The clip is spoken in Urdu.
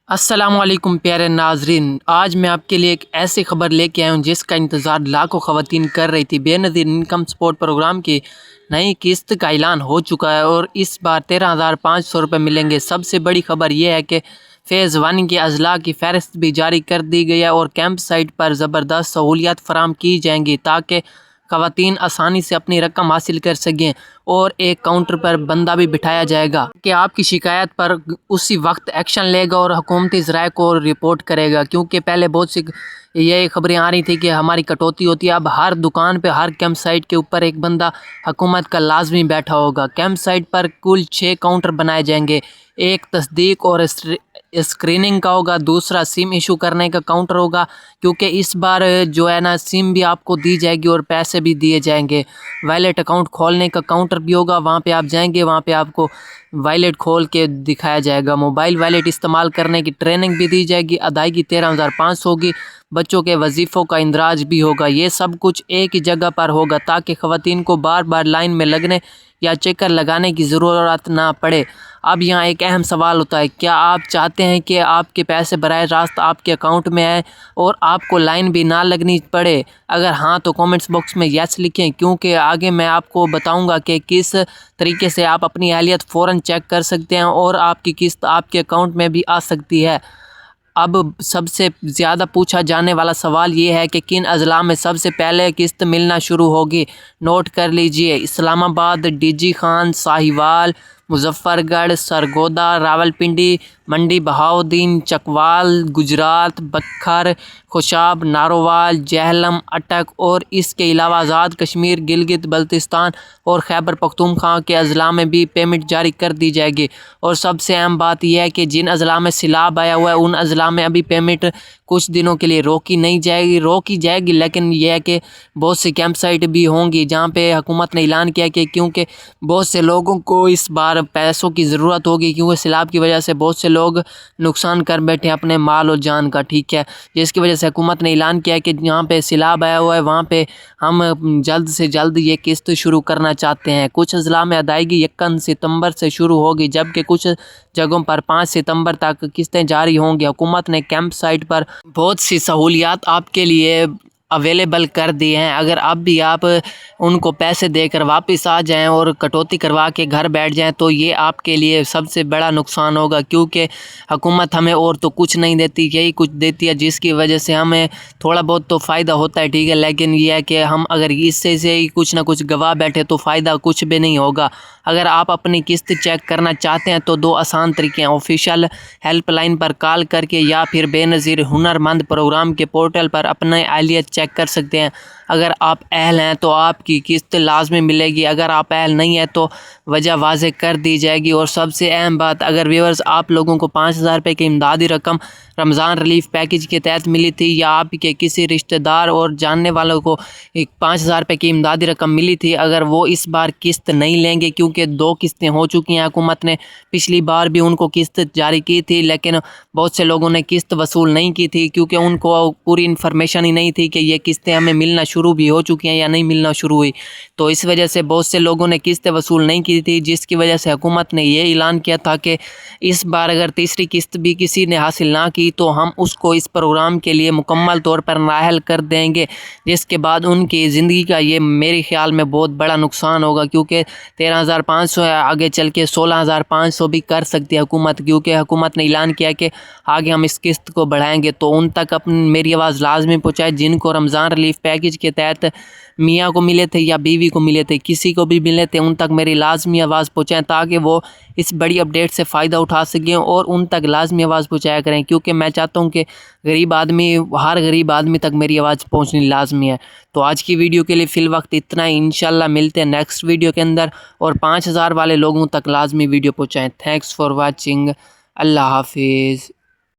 السلام علیکم پیارے ناظرین، آج میں آپ کے لیے ایک ایسی خبر لے کے آیا ہوں جس کا انتظار لاکھوں خواتین کر رہی تھی۔ بے نظیر انکم سپورٹ پروگرام کی نئی قسط کا اعلان ہو چکا ہے اور اس بار 13,500 روپے ملیں گے۔ سب سے بڑی خبر یہ ہے کہ فیز 1 کے اضلاع کی فہرست بھی جاری کر دی گئی ہے اور کیمپ سائٹ پر زبردست سہولیات فراہم کی جائیں گی تاکہ خواتین آسانی سے اپنی رقم حاصل کر سکیں، اور ایک کاؤنٹر پر بندہ بھی بٹھایا جائے گا کہ آپ کی شکایت پر اسی وقت ایکشن لے گا اور حکومتی ذرائع کو رپورٹ کرے گا، کیونکہ پہلے بہت سی یہ خبریں آ رہی تھیں کہ ہماری کٹوتی ہوتی ہے۔ اب ہر دکان پہ، ہر کیمپ سائٹ کے اوپر ایک بندہ حکومت کا لازمی بیٹھا ہوگا۔ کیمپ سائٹ پر کل 6 کاؤنٹر بنائے جائیں گے، ایک تصدیق اور اسکریننگ کا ہوگا، دوسرا سم ایشو کرنے کا کاؤنٹر ہوگا، کیونکہ اس بار جو ہے نا سم بھی آپ کو دی جائے گی اور پیسے بھی دیے جائیں گے۔ وائلیٹ اکاؤنٹ کھولنے کا کاؤنٹر بھی ہوگا، وہاں پہ آپ جائیں گے، وہاں پہ آپ کو وائلیٹ کھول کے دکھایا جائے گا۔ موبائل وائلیٹ استعمال کرنے کی ٹریننگ بھی دی جائے گی، ادائیگی 13,500 ہوگی، بچوں کے وظیفوں کا اندراج بھی ہوگا۔ یہ سب کچھ ایک ہی جگہ پر ہوگا تاکہ خواتین کو بار بار لائن میں لگنے یا چکر لگانے کی ضرورت نہ پڑے۔ اب یہاں ایک اہم سوال ہوتا ہے، کیا آپ چاہتے ہیں کہ آپ کے پیسے براہ راست آپ کے اکاؤنٹ میں آئیں اور آپ کو لائن بھی نہ لگنی پڑے؟ اگر ہاں تو کامنٹس باکس میں یس لکھیں، کیونکہ آگے میں آپ کو بتاؤں گا کہ کس طریقے سے آپ اپنی اہلیت فوراً چیک کر سکتے ہیں اور آپ کی قسط آپ کے اکاؤنٹ میں بھی آ سکتی ہے۔ اب سب سے زیادہ پوچھا جانے والا سوال یہ ہے کہ کن اضلاع میں سب سے پہلے قسط ملنا شروع ہوگی؟ نوٹ کر لیجئے: اسلام آباد، ڈی جی خان، ساہیوال، مظفر گڑھ، سرگودا، راولپنڈی، منڈی بہاؤالدین، چکوال، گجرات، بکھر، خوشاب، نارووال، جہلم، اٹک اور اس کے علاوہ آزاد کشمیر، گلگت بلتستان اور خیبر پختونخوا کے اضلاع میں بھی پیمنٹ جاری کر دی جائے گی۔ اور سب سے اہم بات یہ ہے کہ جن اضلاع میں سیلاب آیا ہوا ہے ان اضلاع میں ابھی پیمنٹ کچھ دنوں کے لیے روکی جائے گی، لیکن یہ ہے کہ بہت سی کیمپ سائٹ بھی ہوں گی جہاں پہ حکومت نے اعلان کیا کہ کیونکہ بہت سے لوگوں کو اس بار پیسوں کی ضرورت ہوگی، کیونکہ سیلاب کی وجہ سے بہت سے لوگ نقصان کر بیٹھے اپنے مال اور جان کا، ٹھیک ہے، جس کی وجہ سے حکومت نے اعلان کیا کہ جہاں پہ سیلاب آیا ہوا ہے وہاں پہ ہم جلد سے جلد یہ قسط شروع کرنا چاہتے ہیں۔ کچھ اضلاع میں ادائیگی 1 ستمبر سے شروع ہوگی، جبکہ کچھ جگہوں پر 5 ستمبر تک قسطیں جاری ہوں گی۔ حکومت نے کیمپ سائٹ پر بہت سی سہولیات آپ کے لیے اویلیبل کر دی ہیں۔ اگر اب بھی آپ ان کو پیسے دے کر واپس آ جائیں اور کٹوتی کروا کے گھر بیٹھ جائیں تو یہ آپ کے لیے سب سے بڑا نقصان ہوگا، کیونکہ حکومت ہمیں اور تو کچھ نہیں دیتی، یہی کچھ دیتی ہے جس کی وجہ سے ہمیں تھوڑا بہت تو فائدہ ہوتا ہے، ٹھیک ہے، لیکن یہ ہے کہ ہم اگر اس سے ہی کچھ نہ کچھ گوا بیٹھے تو فائدہ کچھ بھی نہیں ہوگا۔ اگر آپ اپنی قسط چیک کرنا چاہتے ہیں تو 2 آسان طریقے ہیں: آفیشیل ہیلپ لائن پر کال کر کے یا پھر بے نظیر ہنر مند پروگرام کے پورٹل پر اپنے اہلیت چیک کر سکتے ہیں۔ اگر آپ اہل ہیں تو آپ کی قسط لازمی ملے گی، اگر آپ اہل نہیں ہیں تو وجہ واضح کر دی جائے گی۔ اور سب سے اہم بات، اگر ویورز آپ لوگوں کو 5,000 روپے کی امدادی رقم رمضان ریلیف پیکیج کے تحت ملی تھی یا آپ کے کسی رشتہ دار اور جاننے والوں کو 5,000 روپے کی امدادی رقم ملی تھی، اگر وہ اس بار قسط نہیں لیں گے، کیونکہ 2 قسطیں ہو چکی ہیں، حکومت نے پچھلی بار بھی ان کو قسط جاری کی تھی لیکن بہت سے لوگوں نے قسط وصول نہیں کی تھی کیونکہ ان کو پوری انفارمیشن ہی نہیں تھی کہ یہ قسطیں ہمیں ملنا شروع بھی ہو چکی ہیں یا نہیں ملنا شروع ہوئی، تو اس وجہ سے بہت سے لوگوں نے قسط وصول نہیں کی تھی، جس کی وجہ سے حکومت نے یہ اعلان کیا تھا کہ اس بار اگر تیسری قسط بھی کسی نے حاصل نہ کی تو ہم اس کو اس پروگرام کے لیے مکمل طور پر نااہل کر دیں گے، جس کے بعد ان کی زندگی کا یہ میرے خیال میں بہت بڑا نقصان ہوگا، کیونکہ 13,500 ہے، آگے چل کے 16,500 بھی کر سکتی ہے حکومت، کیونکہ حکومت نے اعلان کیا کہ آگے ہم اس قسط کو بڑھائیں گے۔ تو ان تک میری آواز لازمی پہنچائے، جن کو رمضان ریلیف پیکیج کے تحت میاں کو ملے تھے یا بیوی کو ملے تھے، کسی کو بھی ملے تھے، ان تک میری لازمی آواز پہنچائیں تاکہ وہ اس بڑی اپڈیٹ سے فائدہ اٹھا سکیں اور ان تک لازمی آواز پہنچایا کریں، کیونکہ میں چاہتا ہوں کہ ہر غریب آدمی تک میری آواز پہنچنی لازمی ہے۔ تو آج کی ویڈیو کے لیے فی الوقت اتنا ہی، انشاءاللہ ملتے ہیں نیکسٹ ویڈیو کے اندر، اور 5,000 والے لوگوں تک لازمی ویڈیو پہنچائیں۔ تھینکس فار واچنگ، اللہ حافظ۔